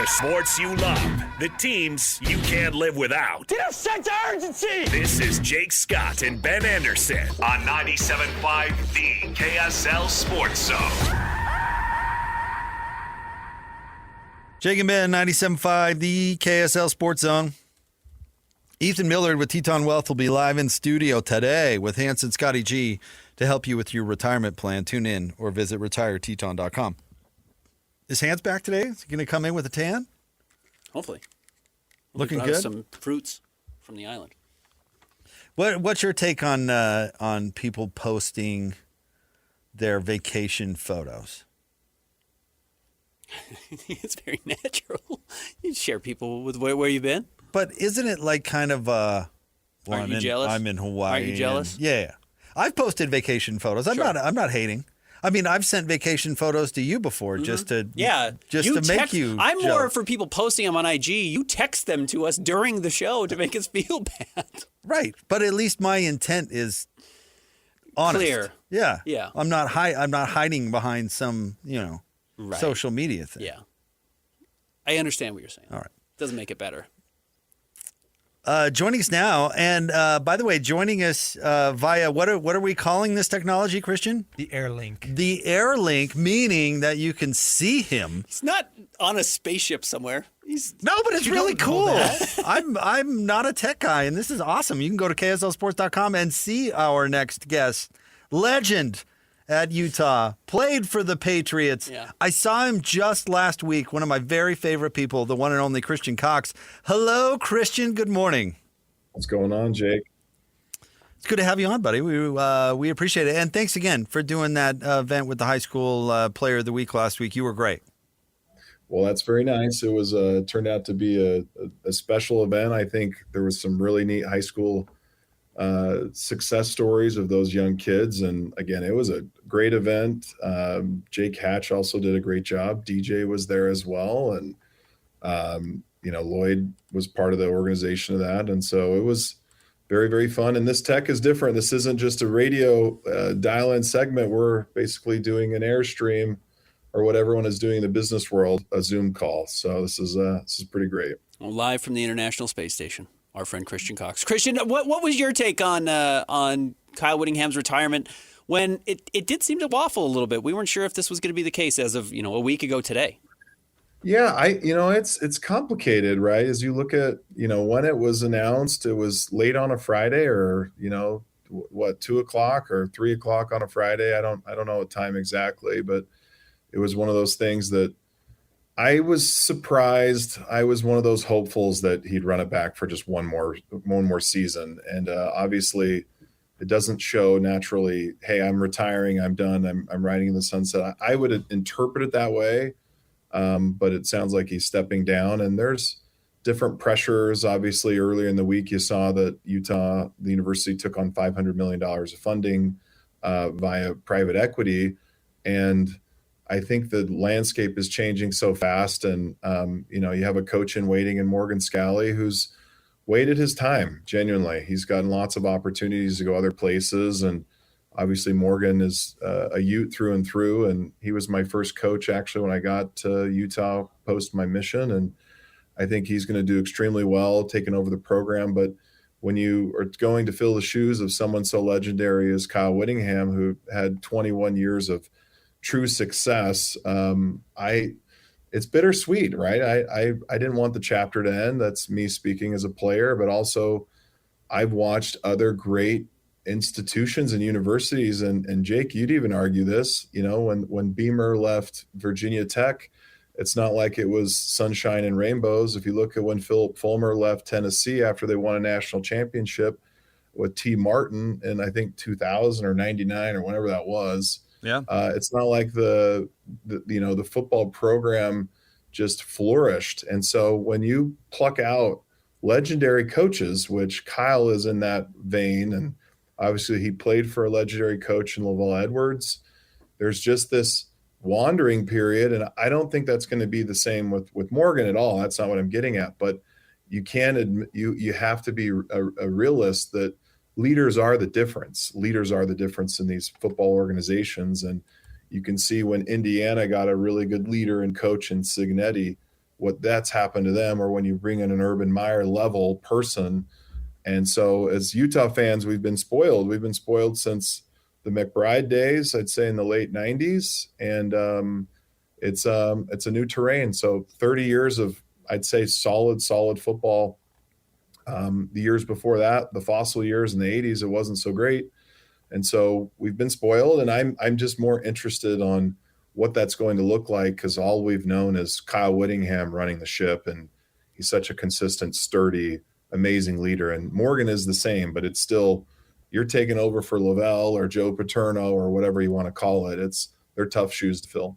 The sports you love, the teams you can't live without. Get a sense of urgency! This is Jake Scott and Ben Anderson on 97.5 The KSL Sports Zone. Jake and Ben, 97.5 The KSL Sports Zone. Ethan Millard with Teton Wealth will be live in studio today with Hanson Scotty G to help you with your retirement plan. Tune in or visit retireteton.com. Is Hans back today? Is he going to come in with a tan? Hopefully. Looking good? Some fruits from the island. What's your take on people posting their vacation photos? It's very natural. You share people with where you've been. But isn't it like kind of Are you jealous? I'm in Hawaii. Are you jealous? Yeah. I've posted vacation photos. I'm not hating. I mean, I've sent vacation photos to you before just to make you I'm jealous. more for people posting them on IG. You text them to us during the show to make us feel bad. Right. But at least my intent is honest. Clear. Yeah. Yeah. I'm not hiding behind some, social media thing. Yeah. I understand what you're saying. All right. Doesn't make it better. Joining us now, and by the way, joining us via what are we calling this technology, Christian? The AirLink. The AirLink, meaning that you can see him. He's not on a spaceship somewhere. But it's really cool. I'm not a tech guy, and this is awesome. You can go to KSLSports.com and see our next guest, legend at Utah, played for the Patriots. Yeah. I saw him just last week, one of my very favorite people, the one and only Christian Cox. Hello, Christian. Good morning. What's going on, Jake? It's good to have you on, buddy. We appreciate it. And thanks again for doing that event with the high school player of the week last week. You were great. Well, that's very nice. It was turned out to be a special event. I think there was some really neat high school success stories of those young kids. And again, it was a great event. Jake Hatch also did a great job. DJ was there as well. And, Lloyd was part of the organization of that. And so it was very, very fun. And this tech is different. This isn't just a radio dial-in segment. We're basically doing an Airstream or what everyone is doing in the business world, a Zoom call. So this is pretty great. Well, live from the International Space Station. Our friend Christian Cox. Christian, what was your take on Kyle Whittingham's retirement when it did seem to waffle a little bit? We weren't sure if this was going to be the case as of a week ago today. Yeah, it's complicated, right? As you look at when it was announced, it was late on a Friday, or 2:00 or 3:00 on a Friday. I don't know what time exactly, but it was one of those things that I was surprised. I was one of those hopefuls that he'd run it back for just one more season. And obviously it doesn't show naturally, hey, I'm retiring, I'm done, I'm riding in the sunset. I would interpret it that way. But it sounds like he's stepping down, and there's different pressures. Obviously earlier in the week, you saw that the university took on $500 million of funding via private equity. And I think the landscape is changing so fast, and you have a coach in waiting in Morgan Scalley who's waited his time. Genuinely, he's gotten lots of opportunities to go other places, and obviously Morgan is a Ute through and through. And he was my first coach actually when I got to Utah post my mission, and I think he's going to do extremely well taking over the program. But when you are going to fill the shoes of someone so legendary as Kyle Whittingham, who had 21 years of true success, it's bittersweet, right? I didn't want the chapter to end. That's me speaking as a player, but also I've watched other great institutions and universities, and Jake, you'd even argue this, when Beamer left Virginia Tech, it's not like it was sunshine and rainbows. If you look at when Philip Fulmer left Tennessee after they won a national championship with T. Martin in, I think, 2000 or 99 or whenever that was. Yeah. It's not like the football program just flourished. And so when you pluck out legendary coaches, which Kyle is in that vein, and obviously he played for a legendary coach in Lavelle Edwards, there's just this wandering period. And I don't think that's going to be the same with Morgan at all. That's not what I'm getting at. But you can admit, you have to be a realist that leaders are the difference. Leaders are the difference in these football organizations. And you can see when Indiana got a really good leader and coach in Signetti, what that's happened to them, or when you bring in an Urban Meyer level person. And so as Utah fans, we've been spoiled. We've been spoiled since the McBride days, I'd say in the late 90s. And it's a new terrain. So 30 years of, I'd say, solid football. The years before that, the fossil years in the 80s, it wasn't so great. And so we've been spoiled, and I'm just more interested on what that's going to look like, because all we've known is Kyle Whittingham running the ship, and he's such a consistent, sturdy, amazing leader. And Morgan is the same, but it's still, you're taking over for Lavelle or Joe Paterno or whatever you want to call it. They're tough shoes to fill.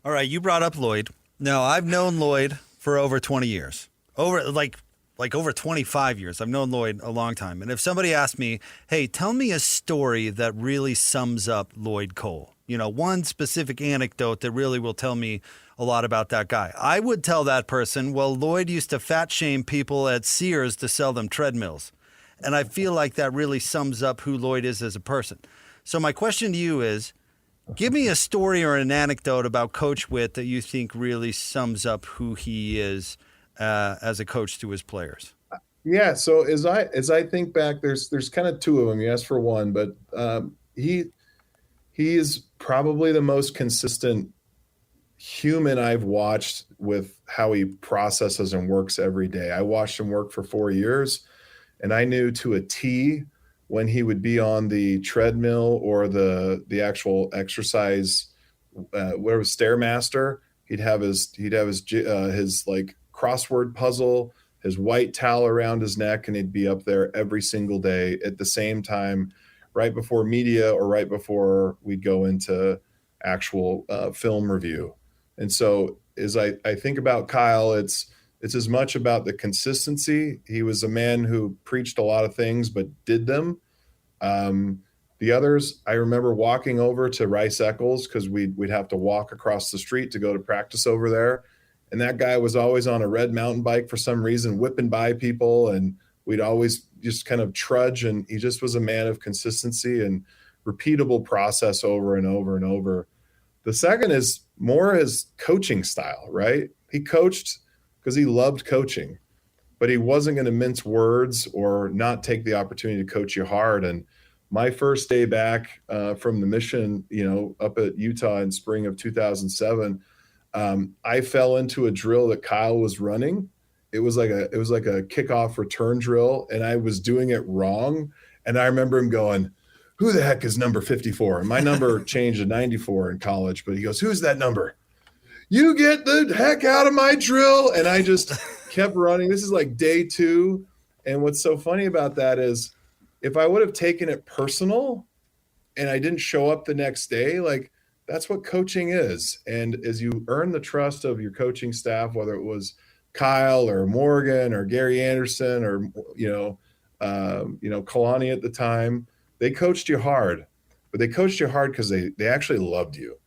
All right, you brought up Lloyd. Now, I've known Lloyd for over 20 years. Over 25 years. I've known Lloyd a long time. And if somebody asked me, hey, tell me a story that really sums up Lloyd Cole, one specific anecdote that really will tell me a lot about that guy, I would tell that person, well, Lloyd used to fat shame people at Sears to sell them treadmills. And I feel like that really sums up who Lloyd is as a person. So my question to you is, give me a story or an anecdote about Coach Witt that you think really sums up who he is as a coach to his players. Yeah. So as I think back, there's kind of two of them. You asked for one, but he is probably the most consistent human I've watched with how he processes and works every day. I watched him work for 4 years, and I knew to a T when he would be on the treadmill or the actual exercise, where it was Stairmaster. He'd have his like crossword puzzle, his white towel around his neck, and he'd be up there every single day at the same time, right before media or right before we'd go into actual film review. And so as I think about Kyle, it's as much about the consistency. He was a man who preached a lot of things but did them. The others, I remember walking over to Rice Eccles, because we'd have to walk across the street to go to practice over there. And that guy was always on a red mountain bike for some reason, whipping by people, and we'd always just kind of trudge. And he just was a man of consistency and repeatable process over and over and over. The second is more his coaching style, right? He coached because he loved coaching, but he wasn't going to mince words or not take the opportunity to coach you hard. And my first day back from the mission, up at Utah in spring of 2007, I fell into a drill that Kyle was running. It was like a kickoff return drill, and I was doing it wrong. And I remember him going, "Who the heck is number 54?" And my number changed to 94 in college, but he goes, "Who's that number?" "You get the heck out of my drill." And I just kept running. This is like day 2. And what's so funny about that is, if I would have taken it personal and I didn't show up the next day, like, that's what coaching is. And as you earn the trust of your coaching staff, whether it was Kyle or Morgan or Gary Anderson or, Kalani at the time, they coached you hard, but they coached you hard because they actually loved you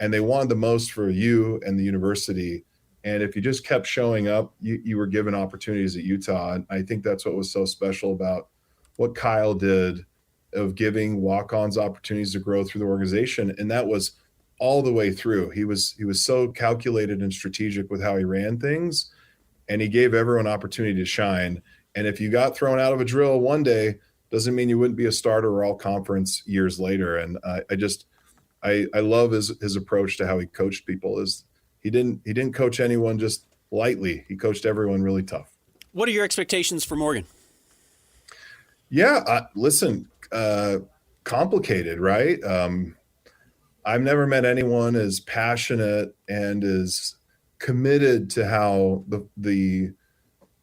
and they wanted the most for you and the university. And if you just kept showing up, you were given opportunities at Utah. And I think that's what was so special about what Kyle did, of giving walk-ons opportunities to grow through the organization. And that was all the way through. He was so calculated and strategic with how he ran things, and he gave everyone opportunity to shine. And if you got thrown out of a drill one day, doesn't mean you wouldn't be a starter or all conference years later. And I love his approach to how he coached people. Is he didn't coach anyone just lightly. He coached everyone really tough. What are your expectations for Morgan? Yeah, listen, complicated, right? I've never met anyone as passionate and as committed to how the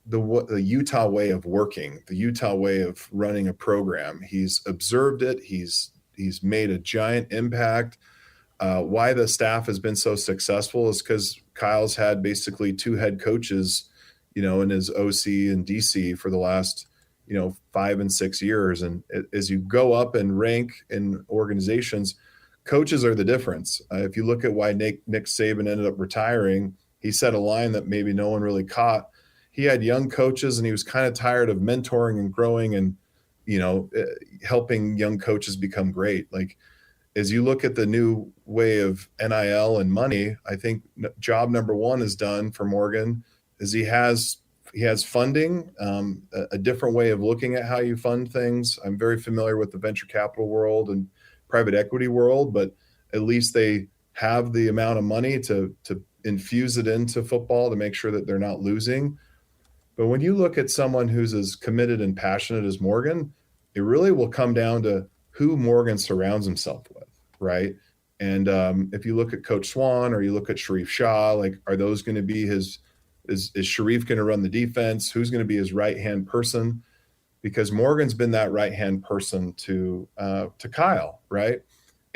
Utah way of working, the Utah way of running a program. He's observed it. He's made a giant impact. Why the staff has been so successful is because Kyle's had basically 2 head coaches, in his OC and DC for the last 5 and 6 years. And as you go up and rank in organizations, coaches are the difference. If you look at why Nick Saban ended up retiring, he set a line that maybe no one really caught. He had young coaches, and he was kind of tired of mentoring and growing and, helping young coaches become great. Like, as you look at the new way of NIL and money, I think job number one is done for Morgan is he has funding, a different way of looking at how you fund things. I'm very familiar with the venture capital world and private equity world, but at least they have the amount of money to infuse it into football to make sure that they're not losing. But when you look at someone who's as committed and passionate as Morgan, it really will come down to who Morgan surrounds himself with, right? And if you look at Coach Swan or you look at Sharif Shah, like, are those going to be is Sharif going to run the defense? Who's going to be his right-hand person? Because Morgan's been that right-hand person to Kyle, right?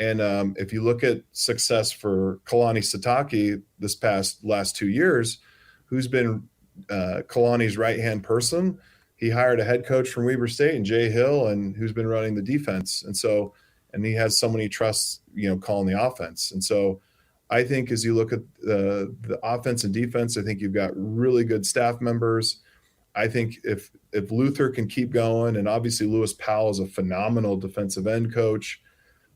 And if you look at success for Kalani Sitake this last 2 years, who's been Kalani's right-hand person? He hired a head coach from Weber State and Jay Hill, and who's been running the defense. And he has someone he trusts, calling the offense. And so I think as you look at the offense and defense, I think you've got really good staff members. I think if Luther can keep going, and obviously Lewis Powell is a phenomenal defensive end coach,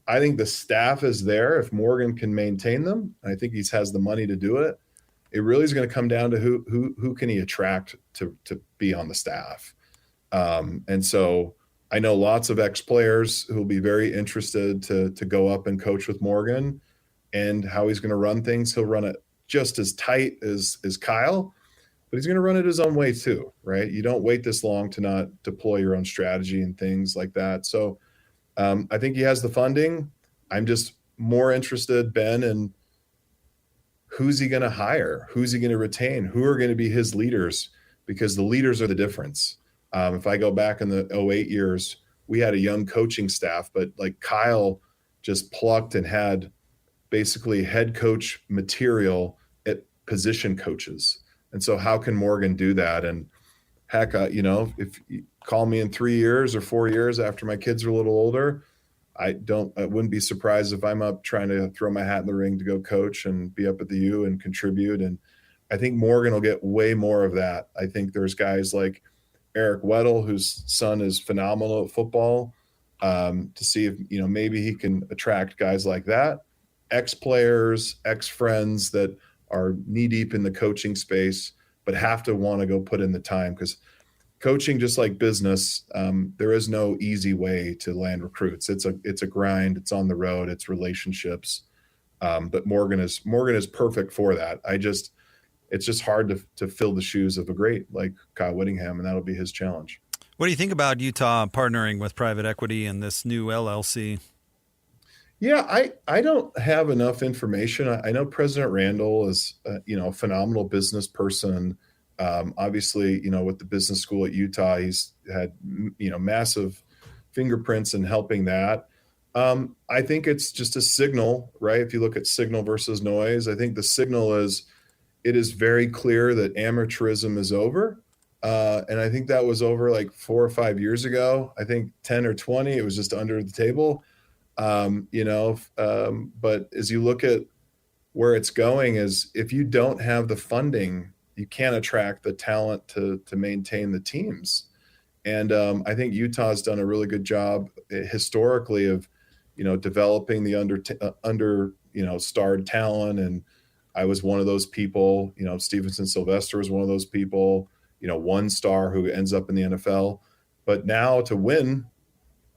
I think the staff is there. If Morgan can maintain them, and I think he has the money to do it, it really is going to come down to who can he attract to be on the staff. And so I know lots of ex-players who will be very interested to go up and coach with Morgan, and how he's going to run things. He'll run it just as tight as Kyle, but he's going to run it his own way too, right? You don't wait this long to not deploy your own strategy and things like that. So I think he has the funding. I'm just more interested, Ben, in who's he going to hire? Who's he going to retain? Who are going to be his leaders? Because the leaders are the difference. If I go back in the 08 years, we had a young coaching staff, but like Kyle just plucked and had basically head coach material at position coaches. And so how can Morgan do that? And heck, if you call me in 3 years or 4 years after my kids are a little older, I wouldn't be surprised if I'm up trying to throw my hat in the ring to go coach and be up at the U and contribute. And I think Morgan will get way more of that. I think there's guys like Eric Weddle, whose son is phenomenal at football, to see if, maybe he can attract guys like that, ex-players, ex-friends that are knee-deep in the coaching space, but have to want to go put in the time. Because coaching, just like business, there is no easy way to land recruits. It's a grind. It's on the road. It's relationships. But Morgan is perfect for that. It's just hard to fill the shoes of a great like Kyle Whittingham, and that'll be his challenge. What do you think about Utah partnering with private equity and this new LLC? Yeah, I don't have enough information. I know President Randall is a phenomenal business person. Obviously, with the business school at Utah, he's had massive fingerprints in helping that. I think it's just a signal, right? If you look at signal versus noise, I think the signal is it is very clear that amateurism is over. And I think that was over like 4 or 5 years ago. I think 10 or 20, it was just under the table. But as you look at where it's going, is if you don't have the funding, you can't attract the talent to maintain the teams. And I think Utah's done a really good job historically of, developing the starred talent. And I was one of those people. Stevenson Sylvester was one of those people. One star who ends up in the NFL. But now to win,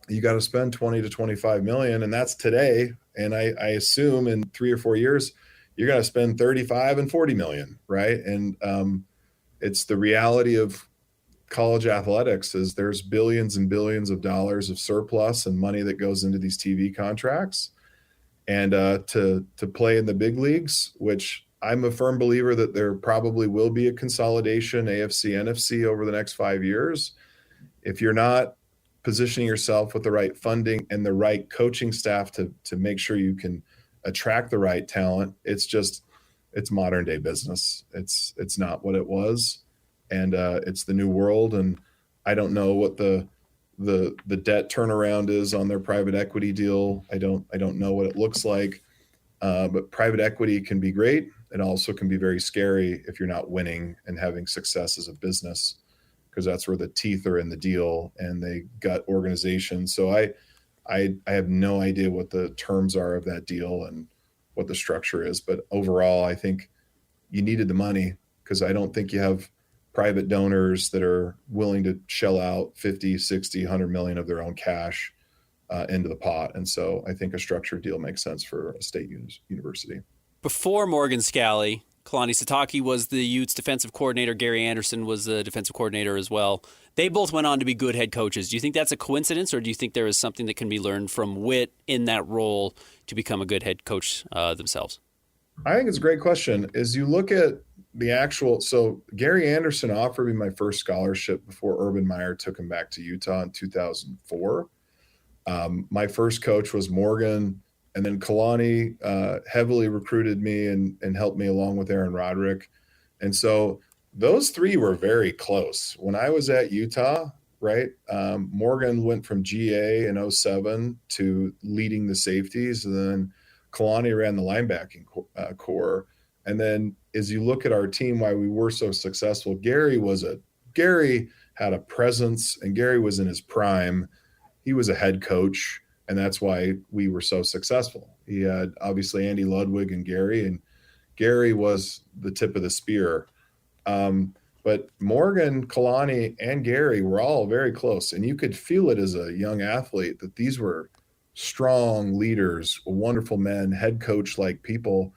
you got to spend 20 to 25 million, and that's today. And I assume in 3 or 4 years, you're going to spend 35 and 40 million, right? And it's the reality of college athletics is there's billions and billions of dollars of surplus and money that goes into these TV contracts. And to play in the big leagues, which I'm a firm believer that there probably will be a consolidation, AFC, NFC over the next 5 years. If you're not positioning yourself with the right funding and the right coaching staff to make sure you can attract the right talent, it's modern day business. It's not what it was. And it's the new world. And I don't know what the debt turnaround is on their private equity deal. I don't know what it looks like. But private equity can be great. It also can be very scary if you're not winning and having success as a business, because that's where the teeth are in the deal and they gut organizations. So I have no idea what the terms are of that deal and what the structure is. But overall, I think you needed the money, because I don't think you have private donors that are willing to shell out 50, 60, 100 million of their own cash into the pot. And so I think a structured deal makes sense for a state university. Before Morgan Scalley, Kalani Sitake was the Utes defensive coordinator. Gary Anderson was the defensive coordinator as well. They both went on to be good head coaches. Do you think that's a coincidence, or do you think there is something that can be learned from Whit in that role to become a good head coach themselves? I think it's a great question. As you look at the actual, so Gary Anderson offered me my first scholarship before Urban Meyer took him back to Utah in 2004. My first coach was Morgan, and then Kalani heavily recruited me and helped me along with Aaron Roderick. And so those three were very close. When I was at Utah, right, Morgan went from GA in 2007 to leading the safeties, and then Kalani ran the linebacking core. And then as you look at our team, why we were so successful, Gary had a presence, and Gary was in his prime. He was a head coach, and that's why we were so successful. He had obviously Andy Ludwig and Gary was the tip of the spear. But Morgan, Kalani, and Gary were all very close, and you could feel it as a young athlete that these were strong leaders, wonderful men, head coach-like people.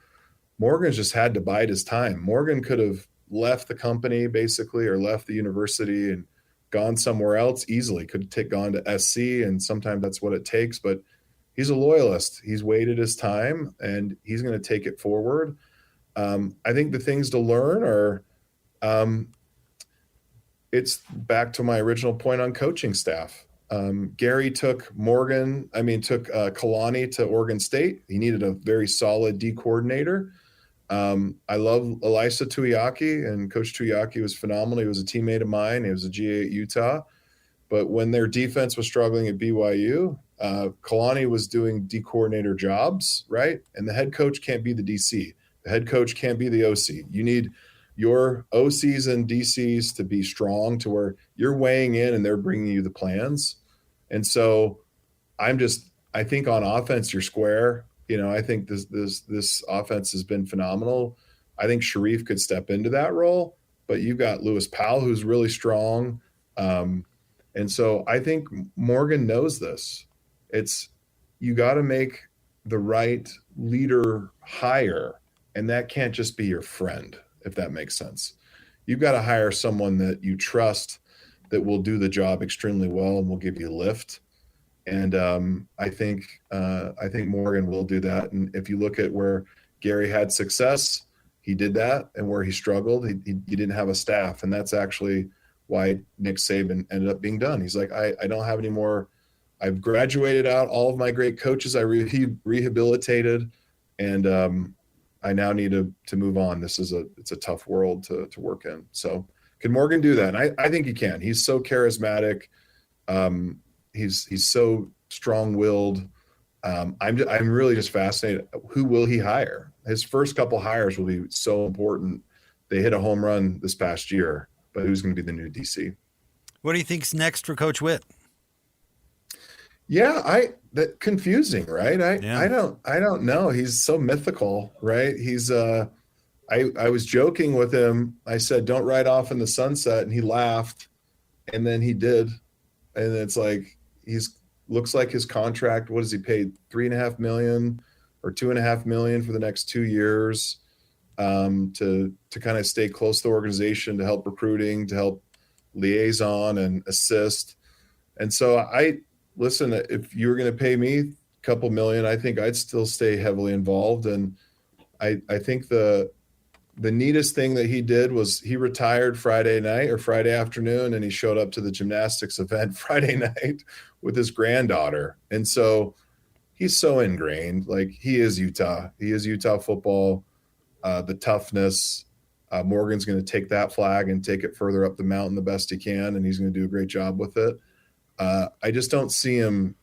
Morgan just had to bide his time. Morgan could have left the company basically, or left the university and gone somewhere else easily, could have gone to SC, and sometimes that's what it takes, but he's a loyalist. He's waited his time, and he's going to take it forward. I think the things to learn are, it's back to my original point on coaching staff. Gary took Kalani to Oregon State. He needed a very solid D coordinator. I love Elisa Tuiaki, and Coach Tuiaki was phenomenal. He was a teammate of mine. He was a GA at Utah. But when their defense was struggling at BYU, Kalani was doing D coordinator jobs, right? And the head coach can't be the DC. The head coach can't be the OC. You need your OCs and DCs to be strong to where you're weighing in and they're bringing you the plans. And so I think on offense, you're square. I think this offense has been phenomenal. I think Sharif could step into that role, but you've got Lewis Powell, who's really strong. And so I think Morgan knows this. You got to make the right leader hire, and that can't just be your friend, if that makes sense. You've got to hire someone that you trust, that will do the job extremely well and will give you lift. And I think Morgan will do that. And if you look at where Gary had success, he did that, and where he struggled, he didn't have a staff, and that's actually why Nick Saban ended up being done. He's like, I don't have any more. I've graduated out all of my great coaches. I rehabilitated, and I now need to move on. It's a tough world to work in. So can Morgan do that? And I think he can. He's so charismatic. He's so strong-willed. I'm really just fascinated. Who will he hire? His first couple hires will be so important. They hit a home run this past year, but who's going to be the new DC? What do you think's next for Coach Whit? Yeah, that confusing, right? I don't know. He's so mythical, right? He's I was joking with him. I said, "Don't ride off in the sunset," and he laughed, and then he did. And it's like looks like his contract. What has he paid? $3.5 million or $2.5 million for the next 2 years to kind of stay close to the organization, to help recruiting, to help liaison and assist. And so listen, if you were going to pay me a couple million, I think I'd still stay heavily involved. And I think the neatest thing that he did was he retired Friday night or Friday afternoon, and he showed up to the gymnastics event Friday night with his granddaughter. And so he's so ingrained. Like, he is Utah. He is Utah football, the toughness. Morgan's going to take that flag and take it further up the mountain the best he can, and he's going to do a great job with it. I just don't see him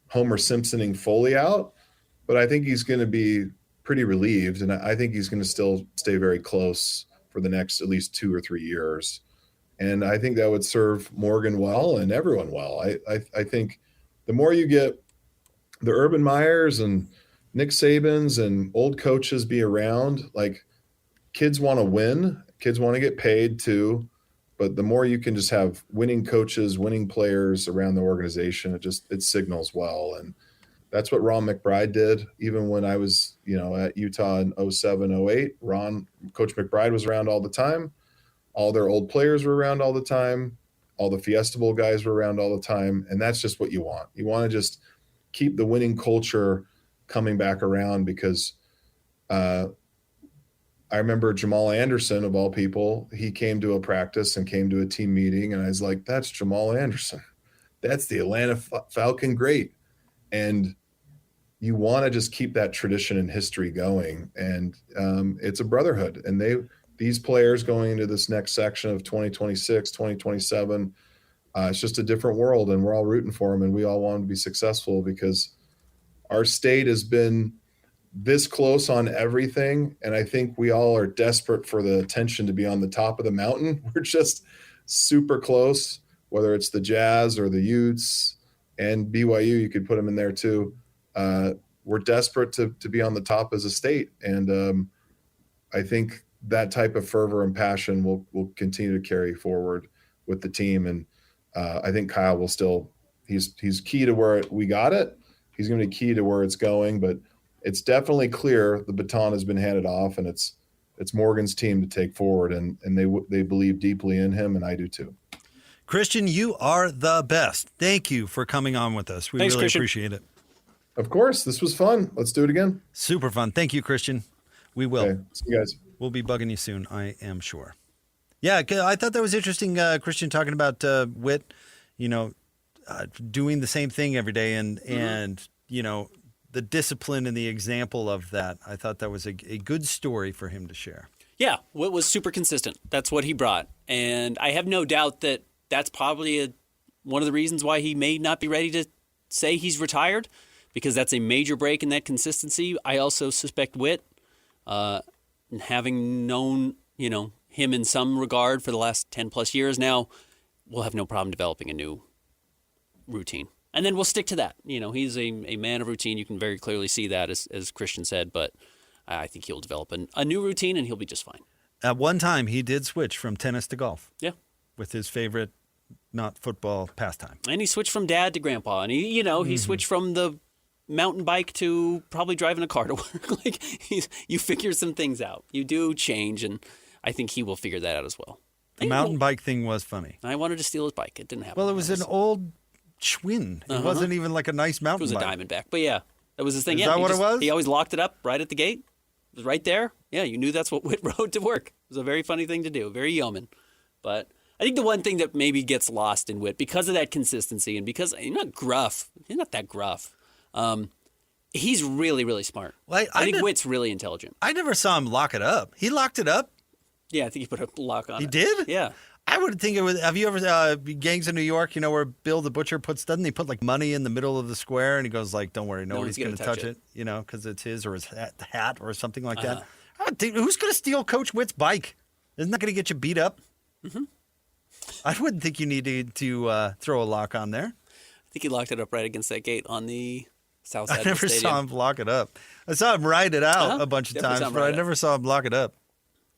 Homer Simpsoning fully out, but I think he's going to be pretty relieved, and I think he's going to still stay very close for the next at least 2 or 3 years. And I think that would serve Morgan well and everyone well. I think the more you get the Urban Meyers and Nick Sabans and old coaches be around, like kids want to win, kids want to get paid too. But the more you can just have winning coaches, winning players around the organization, it signals well. And that's what Ron McBride did. Even when I was, at Utah in 07, 08, Coach McBride was around all the time. All their old players were around all the time. All the Fiesta Bowl guys were around all the time. And that's just what you want. You want to just keep the winning culture coming back around, because I remember Jamal Anderson, of all people, he came to a practice and came to a team meeting, and I was like, that's Jamal Anderson. That's the Atlanta Falcon great. And you want to just keep that tradition and history going. And it's a brotherhood. And these players going into this next section of 2026, 2027, it's just a different world, and we're all rooting for them, and we all want them to be successful, because our state has been this close on everything. And I think we all are desperate for the attention to be on the top of the mountain. We're just super close, whether it's the Jazz or the Utes and BYU, you could put them in there too. We're desperate to be on the top as a state. And I think that type of fervor and passion will continue to carry forward with the team. And I think Kyle will still, he's key to where we got it. He's going to be key to where it's going, but it's definitely clear the baton has been handed off, and it's Morgan's team to take forward, and they believe deeply in him, and I do too. Christian, you are the best. Thank you for coming on with us. We really appreciate it. Of course. This was fun. Let's do it again. Super fun. Thank you, Christian. We will. Okay. See you guys. We'll be bugging you soon, I am sure. Yeah, I thought that was interesting, Christian, talking about Whit, doing the same thing every day and the discipline and the example of that. I thought that was a good story for him to share. Yeah, Whit was super consistent. That's what he brought. And I have no doubt that that's probably one of the reasons why he may not be ready to say he's retired, because that's a major break in that consistency. I also suspect Whit, having known, him in some regard for the last 10 plus years now, will have no problem developing a new routine. And then we'll stick to that. He's a man of routine. You can very clearly see that, as Christian said, but I think he'll develop a new routine and he'll be just fine. At one time, he did switch from tennis to golf. Yeah. With his favorite, not football, pastime. And he switched from dad to grandpa. And he switched from the mountain bike to probably driving a car to work. You figure some things out. You do change, and I think he will figure that out as well. The mountain bike thing was funny. I wanted to steal his bike. It didn't happen. Well, it was an old Schwinn. It wasn't even like a nice mountain bike. It was a Diamondback. But yeah, that was his thing. Is that what it was? He always locked it up right at the gate. It was right there. Yeah, you knew that's what Whit rode to work. It was a very funny thing to do. Very yeoman. But I think the one thing that maybe gets lost in Whit, because of that consistency and because he's not gruff. He's not that gruff. He's really, really smart. Well, I think Whit's really intelligent. I never saw him lock it up. He locked it up. Yeah, I think he put a lock on it. He did? Yeah. I would think it was. Have you ever Gangs in New York? Where Bill the Butcher doesn't he put like money in the middle of the square, and he goes like, "Don't worry, nobody's going to touch it." Because it's his or his hat or something like that. I would think, who's going to steal Coach Whit's bike? Isn't that going to get you beat up? Mm-hmm. I wouldn't think you needed to throw a lock on there. I think he locked it up right against that gate on the south side. I never saw him lock it up. I saw him ride it out a bunch of times, but I never saw him lock it up.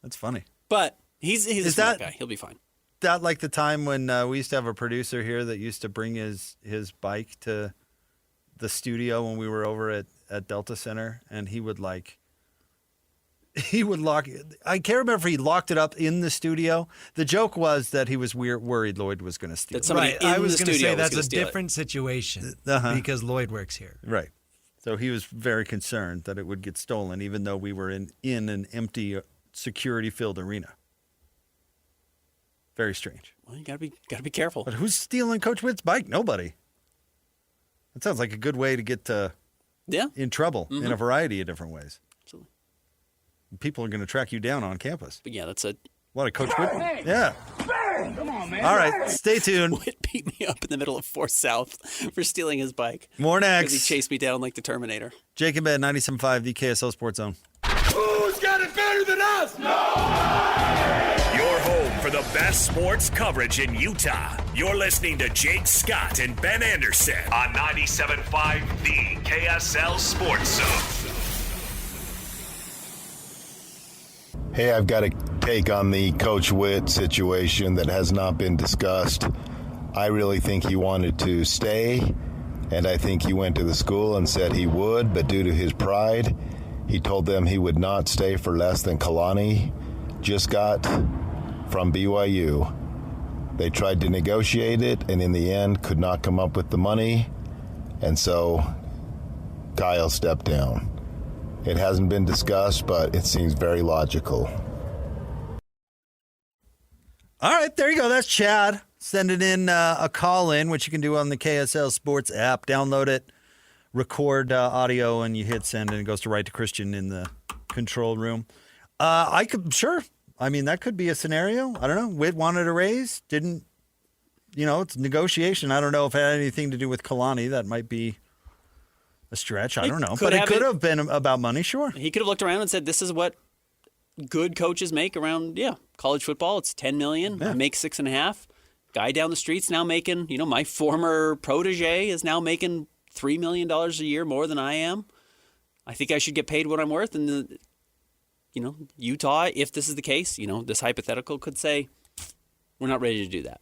That's funny. But he's a smart guy. He'll be fine. That like the time when we used to have a producer here that used to bring his bike to the studio when we were over at Delta Center, and he would lock it. I can't remember if he locked it up in the studio. The joke was that he was worried Lloyd was going to steal it. Right. I was going to say that's a different situation because Lloyd works here. Right. So he was very concerned that it would get stolen, even though we were in an empty, security-filled arena. Very strange. Well, you gotta be careful. But who's stealing Coach Whit's bike? Nobody. That sounds like a good way to get in trouble in a variety of different ways. Absolutely. People are going to track you down on campus. But yeah, that's a what a Coach Whit. Yeah. Come on, man. All right, stay tuned. Whit beat me up in the middle of 4th South for stealing his bike. More next. Because he chased me down like the Terminator. Jake and Ben, 97.5, the KSL Sports Zone. Who's got it better than us? No! Your home for for the best sports coverage in Utah. You're listening to Jake Scott and Ben Anderson on 97.5 The KSL Sports Zone. Hey, I've got a take on the Coach Witt situation that has not been discussed. I really think he wanted to stay, and I think he went to the school and said he would, but due to his pride, he told them he would not stay for less than Kalani just got from BYU. They tried to negotiate it, and in the end could not come up with the money, and so Kyle stepped down. It hasn't been discussed, but it seems very logical. All right, there you go. That's Chad sending in a call in, which you can do on the KSL Sports app. Download it, record audio, and you hit send, and it goes right to Christian in the control room. Sure. I mean, that could be a scenario. I don't know. Witt wanted a raise, didn't. It's negotiation. I don't know if it had anything to do with Kalani. That might be a stretch. I don't know. But it could have been about money, sure. He could have looked around and said, this is what good coaches make around, college football. It's $10 million. I make $6.5 million. Guy down the street's now making, my former protege is now making $3 million a year more than I am. I think I should get paid what I'm worth. And, Utah, if this is the case, this hypothetical could say, we're not ready to do that.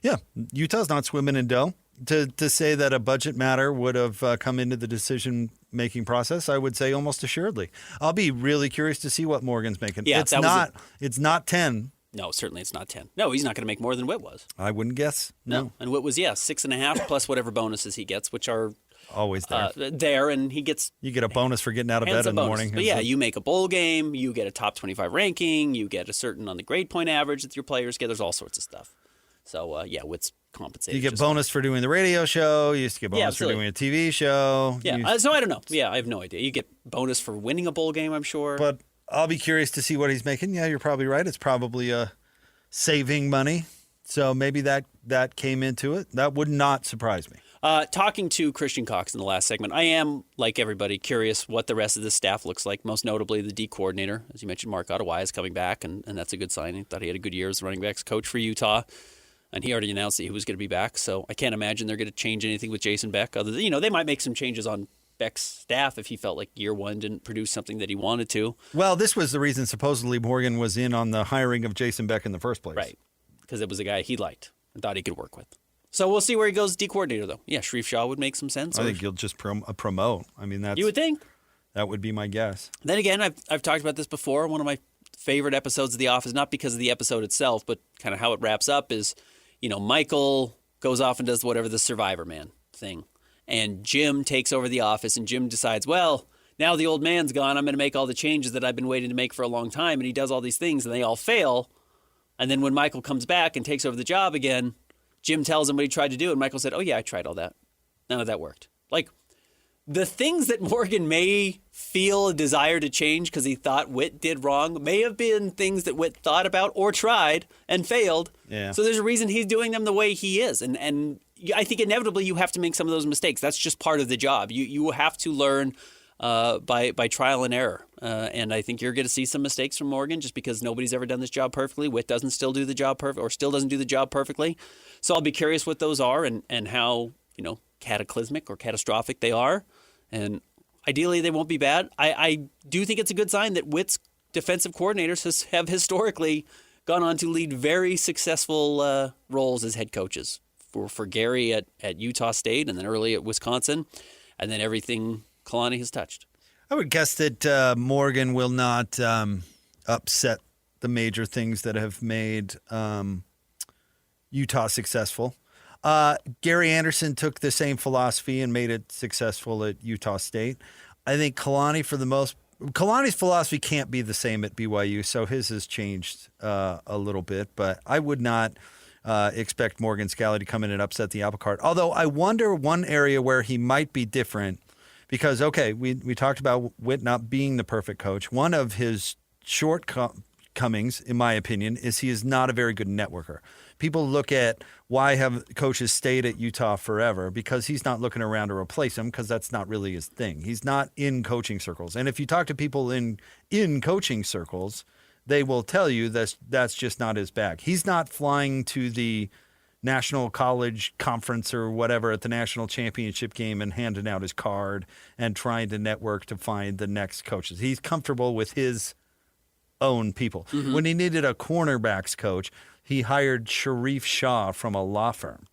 Yeah, Utah's not swimming in dough. To say that a budget matter would have come into the decision-making process, I would say almost assuredly. I'll be really curious to see what Morgan's making. Yeah, it's not 10. No, certainly it's not 10. No, he's not going to make more than Witt was. I wouldn't guess. No. And Witt was, 6.5 plus whatever bonuses he gets, which are always there. And he gets... You get a bonus for getting out of bed in the morning. But you make a bowl game, you get a top 25 ranking, you get a certain on the grade point average that your players get. There's all sorts of stuff. So, Witt's compensated. You get bonus for doing the radio show. You used to get bonus for doing a TV show. Yeah, so I don't know. Yeah, I have no idea. You get bonus for winning a bowl game, I'm sure. But I'll be curious to see what he's making. Yeah, you're probably right. It's probably saving money. So maybe that came into it. That would not surprise me. Talking to Christian Cox in the last segment, I am, like everybody, curious what the rest of the staff looks like, most notably the D coordinator. As you mentioned, Mark Ottaway is coming back, and that's a good sign. He thought he had a good year as the running backs coach for Utah. And he already announced that he was going to be back, so I can't imagine they're going to change anything with Jason Beck. Other than, they might make some changes on Beck's staff if he felt like year one didn't produce something that he wanted to. Well, this was the reason supposedly Morgan was in on the hiring of Jason Beck in the first place. Right, because it was a guy he liked and thought he could work with. So we'll see where he goes, D coordinator, though. Yeah, Sharif Shah would make some sense. I think he'll just promote. I mean, you would think. That would be my guess. Then again, I've talked about this before. One of my favorite episodes of The Office, not because of the episode itself, but kind of how it wraps up is, Michael goes off and does whatever the Survivor Man thing. And Jim takes over the office, and Jim decides, well, now the old man's gone, I'm going to make all the changes that I've been waiting to make for a long time. And he does all these things, and they all fail. And then when Michael comes back and takes over the job again, Jim tells him what he tried to do, and Michael said, oh, yeah, I tried all that. None of that worked. Like, the things that Morgan may feel a desire to change because he thought Witt did wrong may have been things that Witt thought about or tried and failed. Yeah. So there's a reason he's doing them the way he is. And I think inevitably you have to make some of those mistakes. That's just part of the job. You have to learn by trial and error. And I think you're going to see some mistakes from Morgan just because nobody's ever done this job perfectly. Witt doesn't still do the job still doesn't do the job perfectly. So I'll be curious what those are and how, cataclysmic or catastrophic they are. And ideally they won't be bad. I do think it's a good sign that Witt's defensive coordinators have historically gone on to lead very successful roles as head coaches. For Gary at Utah State and then early at Wisconsin and then everything Kalani has touched. I would guess that Morgan will not upset the major things that have made Utah successful. Gary Anderson took the same philosophy and made it successful at Utah State. I think Kalani's philosophy can't be the same at BYU, so his has changed a little bit. But I would not expect Morgan Scalley to come in and upset the apple cart. Although I wonder one area where he might be different because, we talked about Witt not being the perfect coach. One of his shortcomings, in my opinion, is he is not a very good networker. People look at why have coaches stayed at Utah forever because he's not looking around to replace him because that's not really his thing. He's not in coaching circles. And if you talk to people in coaching circles, they will tell you that's just not his bag. He's not flying to the National College Conference or whatever at the national championship game and handing out his card and trying to network to find the next coaches. He's comfortable with his own people. Mm-hmm. When he needed a cornerbacks coach, he hired Sharif Shah from a law firm.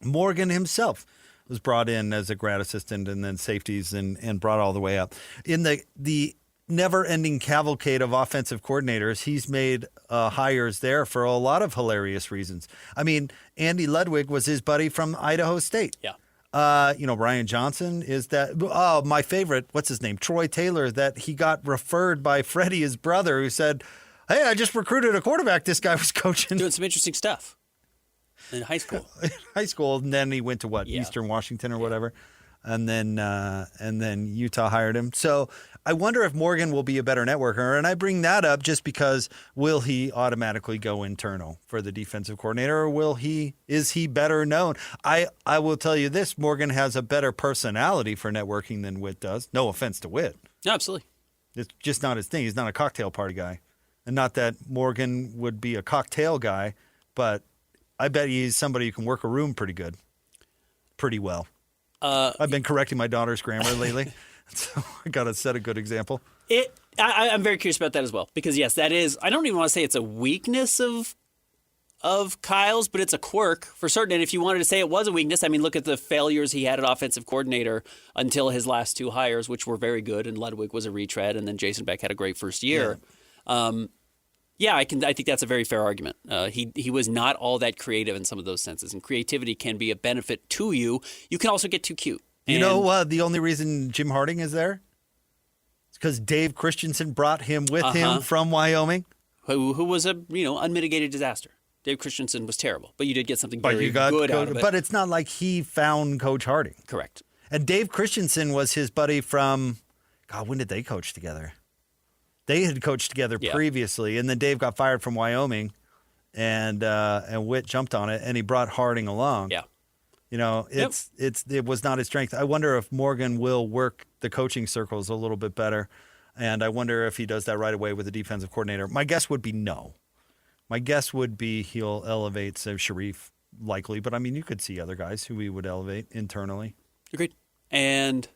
Morgan himself was brought in as a grad assistant and then safeties and brought all the way up. In the never-ending cavalcade of offensive coordinators, he's made hires there for a lot of hilarious reasons. I mean, Andy Ludwig was his buddy from Idaho State. Yeah. Brian Johnson is that. Oh, my favorite, what's his name? Troy Taylor, that he got referred by Freddie, his brother, who said, hey, I just recruited a quarterback this guy was coaching. Doing some interesting stuff in high school. And then he went to Eastern Washington or whatever. And then Utah hired him. So I wonder if Morgan will be a better networker. And I bring that up just because will he automatically go internal for the defensive coordinator, or is he better known? I will tell you this, Morgan has a better personality for networking than Witt does. No offense to Witt. No, absolutely. It's just not his thing. He's not a cocktail party guy. And not that Morgan would be a cocktail guy, but I bet he's somebody who can work a room pretty well. I've been correcting my daughter's grammar lately, so I got to set a good example. I'm very curious about that as well, because yes, that is. I don't even want to say it's a weakness of Kyle's, but it's a quirk for certain. And if you wanted to say it was a weakness, I mean, look at the failures he had at offensive coordinator until his last two hires, which were very good, and Ludwig was a retread, and then Jason Beck had a great first year. Yeah. I think that's a very fair argument. He was not all that creative in some of those senses, and creativity can be a benefit to you. You can also get too cute. The only reason Jim Harding is there is because Dave Christensen brought him with him from Wyoming, who was a unmitigated disaster. Dave Christensen was terrible, but you did get something very good out of it. But it's not like he found Coach Harding. Correct. And Dave Christensen was his buddy from, God, when did they coach together? They had coached together previously, and then Dave got fired from Wyoming, and Witt jumped on it, and he brought Harding along. Yeah, it was not his strength. I wonder if Morgan will work the coaching circles a little bit better, and I wonder if he does that right away with the defensive coordinator. My guess would be no. My guess would be he'll elevate Sharif likely, but I mean you could see other guys who he would elevate internally. Agreed, and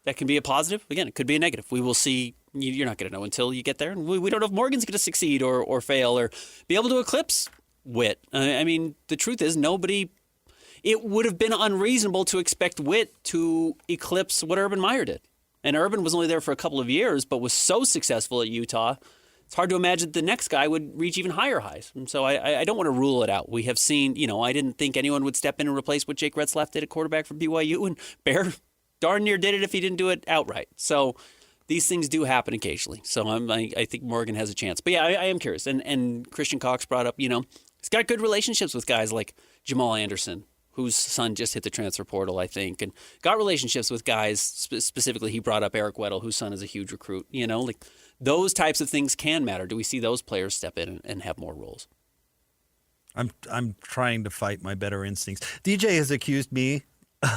that can be a positive. Again, it could be a negative. We will see. You're not going to know until you get there. And we don't know if Morgan's going to succeed or fail or be able to eclipse Witt. I mean, the truth is it would have been unreasonable to expect Witt to eclipse what Urban Meyer did. And Urban was only there for a couple of years, but was so successful at Utah, it's hard to imagine the next guy would reach even higher highs. And so I don't want to rule it out. We have seen, I didn't think anyone would step in and replace what Jake Retzlaff did at quarterback for BYU, and Bear darn near did it if he didn't do it outright. So these things do happen occasionally. So I think Morgan has a chance. But yeah, I am curious. And Christian Cox brought up, he's got good relationships with guys like Jamal Anderson, whose son just hit the transfer portal, I think, and got relationships with guys. Specifically, he brought up Eric Weddle, whose son is a huge recruit. Those types of things can matter. Do we see those players step in and have more roles? I'm trying to fight my better instincts. DJ has accused me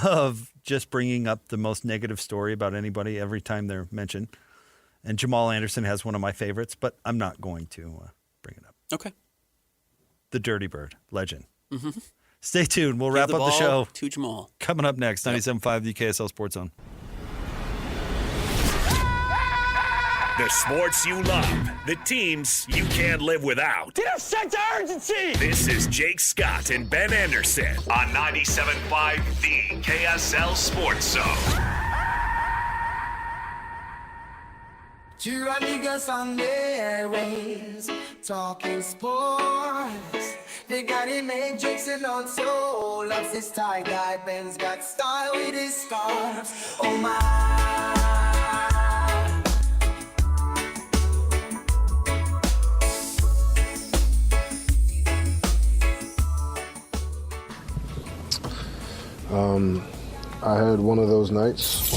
of just bringing up the most negative story about anybody every time they're mentioned. And Jamal Anderson has one of my favorites, but I'm not going to bring it up. Okay. The Dirty Bird, legend. Mm-hmm. Stay tuned. We'll Give wrap the up the show. To Jamal. Coming up next, 97.5, the KSL Sports Zone. The sports you love, the teams you can't live without. Get a sense of urgency! This is Jake Scott and Ben Anderson on 97.5, the KSL Sports Zone. Two niggas on the airways, talking sports. They got him made Jake's on soul. Loves his tie guy, Ben's got style with his scarf. Oh my. I had one of those nights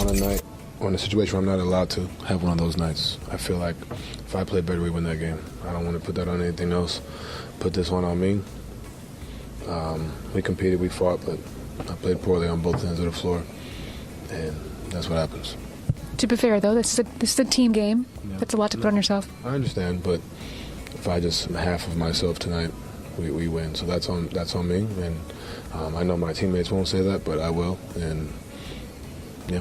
on a situation where I'm not allowed to have one of those nights. I feel like if I play better, we win that game. I don't want to put that on anything else. Put this one on me. We competed, we fought, but I played poorly on both ends of the floor, and that's what happens. To be fair, though, this is a team game. Yeah. That's a lot to put on yourself. I understand, but if I just am half of myself tonight, we win. So that's on me, and I know my teammates won't say that, but I will, and yeah.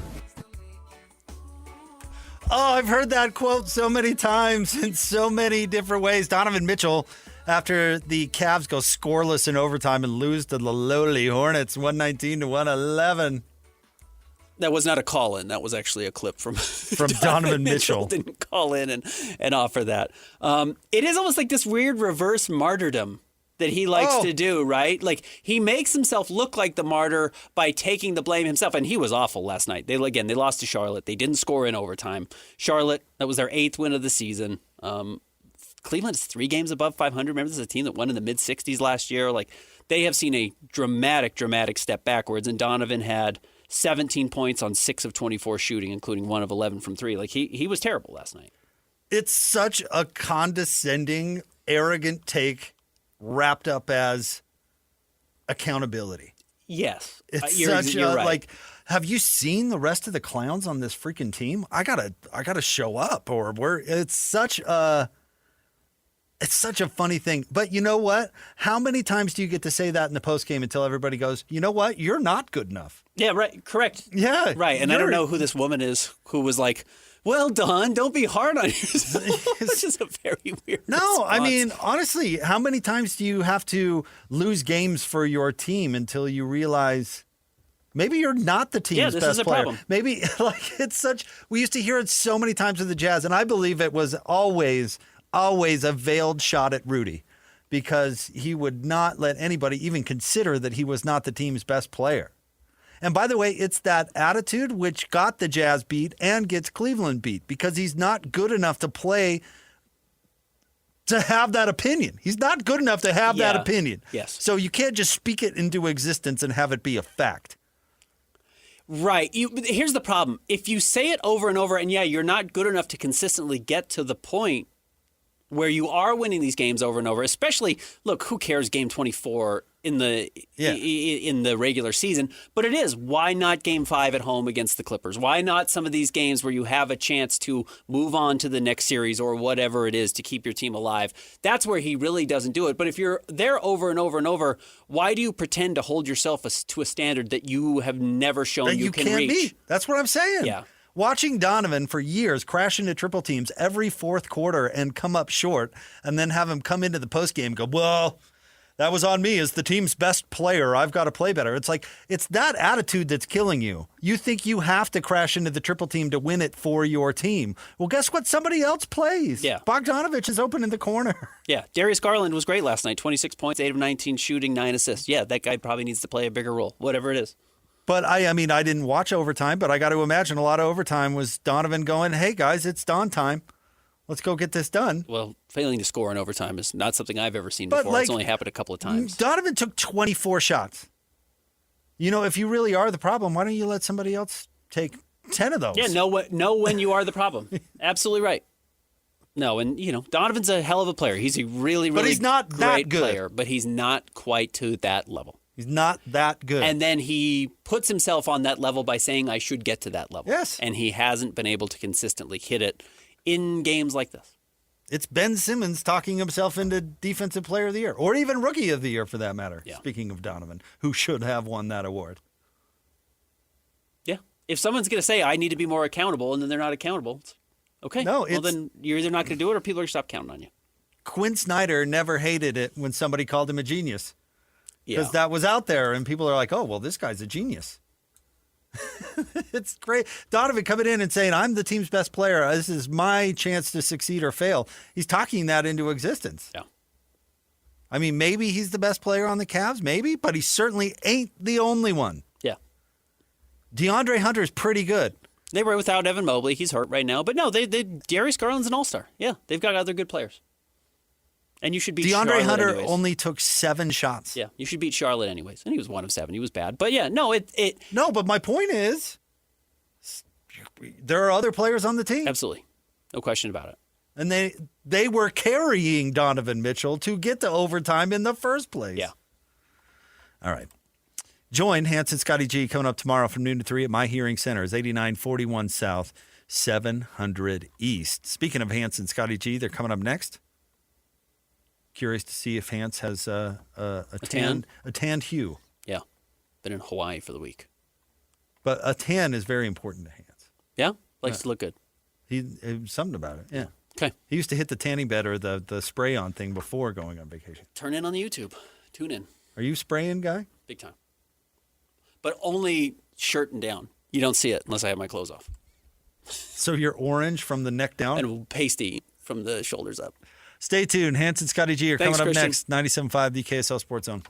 Oh, I've heard that quote so many times in so many different ways. Donovan Mitchell, after the Cavs go scoreless in overtime and lose to the lowly Hornets, 119-111. That was not a call-in. That was actually a clip from Donovan Mitchell. Didn't call in and offer that. It is almost like this weird reverse martyrdom that he likes to do, right? Like, he makes himself look like the martyr by taking the blame himself. And he was awful last night. They lost to Charlotte. They didn't score in overtime. Charlotte, that was their 8th win of the season. Cleveland is 3 games above 500. Remember, this is a team that won in the mid-60s last year. Like, they have seen a dramatic step backwards. And Donovan had 17 points on 6 of 24 shooting, including 1 of 11 from 3. Like, he was terrible last night. It's such a condescending, arrogant take wrapped up as accountability. Yes. It's you're right. like, have you seen the rest of the clowns on this freaking team? I gotta show up, or it's such a funny thing. But you know what? How many times do you get to say that in the postgame until everybody goes, you know what? You're not good enough. Yeah, right. Correct. Yeah. Right. And I don't know who this woman is who was like, well, Don, don't be hard on yourself. It's just a very weird response. I mean, honestly, how many times do you have to lose games for your team until you realize maybe you're not the team's best player? Problem. Maybe we used to hear it so many times with the Jazz, and I believe it was always a veiled shot at Rudy, because he would not let anybody even consider that he was not the team's best player. And by the way, it's that attitude which got the Jazz beat and gets Cleveland beat, because he's not good enough to play to have that opinion. He's not good enough to have that opinion. Yes. So you can't just speak it into existence and have it be a fact. Right. Here's the problem. If you say it over and over, and you're not good enough to consistently get to the point where you are winning these games over and over, especially, look, who cares game 24 in the regular season? But it is. Why not game 5 at home against the Clippers? Why not some of these games where you have a chance to move on to the next series or whatever it is to keep your team alive? That's where he really doesn't do it. But if you're there over and over and over, why do you pretend to hold yourself to a standard that you have never shown that you can can't reach? Beat. That's what I'm saying. Yeah. Watching Donovan for years crash into triple teams every fourth quarter and come up short, and then have him come into the postgame and go, well, that was on me as the team's best player. I've got to play better. It's like, it's that attitude that's killing you. You think you have to crash into the triple team to win it for your team. Well, guess what? Somebody else plays. Yeah. Bogdanovich is open in the corner. Yeah. Darius Garland was great last night. 26 points, 8 of 19 shooting, 9 assists. Yeah, that guy probably needs to play a bigger role, whatever it is. But I didn't watch overtime, but I got to imagine a lot of overtime was Donovan going, hey, guys, it's Don time. Let's go get this done. Well, failing to score in overtime is not something I've ever seen before. It's only happened a couple of times. Donovan took 24 shots. If you really are the problem, why don't you let somebody else take 10 of those? Yeah, know when you are the problem. Absolutely right. No, and, Donovan's a hell of a player. He's a really, really he's not great that good. player, but he's not quite to that level. He's not that good. And then he puts himself on that level by saying, I should get to that level. Yes. And he hasn't been able to consistently hit it in games like this. It's Ben Simmons talking himself into Defensive Player of the Year, or even Rookie of the Year for that matter. Yeah. Speaking of Donovan, who should have won that award. Yeah. If someone's going to say, I need to be more accountable, and then they're not accountable, it's okay. No, well, then you're either not going to do it or people are going to stop counting on you. Quinn Snyder never hated it when somebody called him a genius. Because Yeah. that was out there, and people are like, oh, well, this guy's a genius. It's great. Donovan coming in and saying, I'm the team's best player. This is my chance to succeed or fail. He's talking that into existence. Yeah. I mean, maybe he's the best player on the Cavs, maybe, but he certainly ain't the only one. Yeah. DeAndre Hunter's pretty good. They were without Evan Mobley. He's hurt right now. But no, Darius Garland's an all-star. Yeah, they've got other good players. And you should beat DeAndre Charlotte Hunter anyways. only took 7 shots. Yeah, you should beat Charlotte anyways. And he was 1 of 7. He was bad. But yeah, no, No, but my point is, there are other players on the team. Absolutely. No question about it. And they were carrying Donovan Mitchell to get to overtime in the first place. Yeah. All right. Join Hanson Scotty G coming up tomorrow from noon to 3 at My Hearing Center. It's 8941 South, 700 East. Speaking of Hans and Scotty G, they're coming up next. Curious to see if Hans has a tanned hue. Yeah. Been in Hawaii for the week. But a tan is very important to Hans. Yeah? Likes to look good. Something about it, yeah. Okay. He used to hit the tanning bed or the spray-on thing before going on vacation. Turn in on the YouTube. Tune in. Are you a spraying guy? Big time. But only shirt and down. You don't see it unless I have my clothes off. So you're orange from the neck down? And pasty from the shoulders up. Stay tuned. Hans and Scotty G are Thanks, coming up Christian. next. 97.5, the KSL Sports Zone.